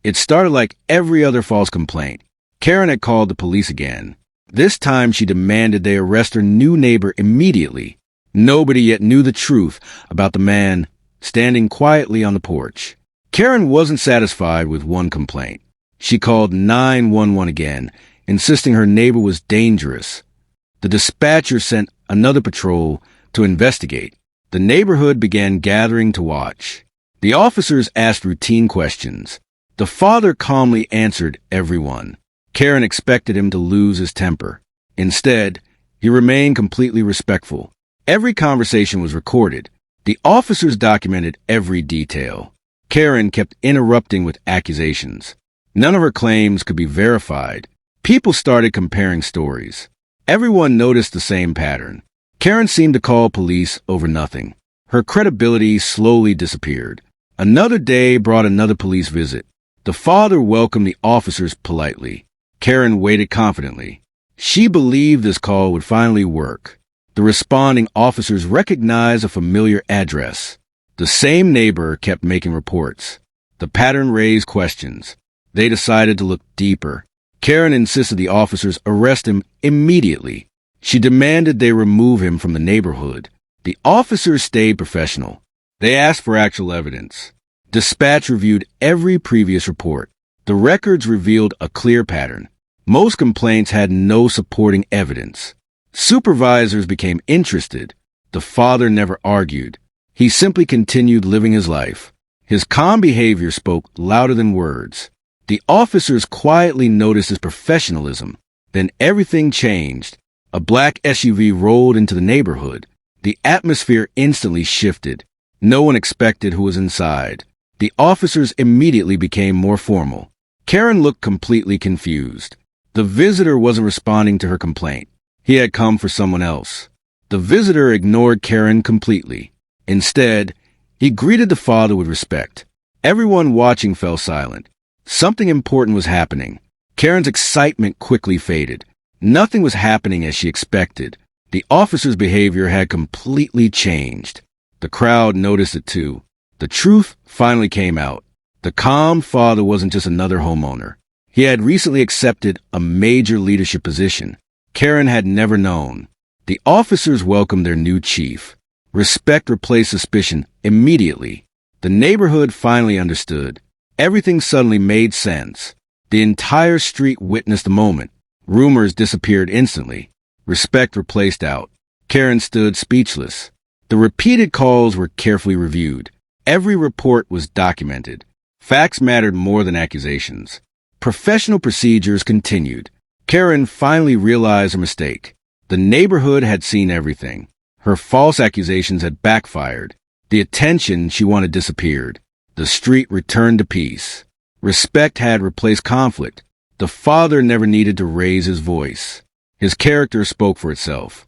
It started like every other false complaint. Karen had called the police again. This time she demanded they arrest her new neighbor immediately. Nobody yet knew the truth about the man standing quietly on the porch. Karen wasn't satisfied with one complaint. She called 911 again, insisting her neighbor was dangerous. The dispatcher sent another patrol to investigate. The neighborhood began gathering to watch. The officers asked routine questions. The father calmly answered everyone. Karen expected him to lose his temper. Instead, he remained completely respectful. Every conversation was recorded. The officers documented every detail. Karen kept interrupting with accusations. None of her claims could be verified. People started comparing stories. Everyone noticed the same pattern. Karen seemed to call police over nothing. Her credibility slowly disappeared. Another day brought another police visit. The father welcomed the officers politely. Karen waited confidently. She believed this call would finally work. The responding officers recognized a familiar address. The same neighbor kept making reports. The pattern raised questions. They decided to look deeper. Karen insisted the officers arrest him immediately. She demanded they remove him from the neighborhood. The officers stayed professional. They asked for actual evidence. Dispatch reviewed every previous report. The records revealed a clear pattern. Most complaints had no supporting evidence. Supervisors became interested. The father never argued. He simply continued living his life. His calm behavior spoke louder than words. The officers quietly noticed his professionalism. Then everything changed. A black SUV rolled into the neighborhood. The atmosphere instantly shifted. No one expected who was inside. The officers immediately became more formal. Karen looked completely confused. The visitor wasn't responding to her complaint. He had come for someone else. The visitor ignored Karen completely. Instead, he greeted the father with respect. Everyone watching fell silent. Something important was happening. Karen's excitement quickly faded. Nothing was happening as she expected. The officer's behavior had completely changed. The crowd noticed it too. The truth finally came out. The calm father wasn't just another homeowner. He had recently accepted a major leadership position. Karen had never known. The officers welcomed their new chief. Respect replaced suspicion immediately. The neighborhood finally understood. Everything suddenly made sense. The entire street witnessed the moment. Rumors disappeared instantly. Respect replaced doubt. Karen stood speechless. The repeated calls were carefully reviewed. Every report was documented. Facts mattered more than accusations. Professional procedures continued. Karen finally realized her mistake. The neighborhood had seen everything. Her false accusations had backfired. The attention she wanted disappeared. The street returned to peace. Respect had replaced conflict. The father never needed to raise his voice. His character spoke for itself.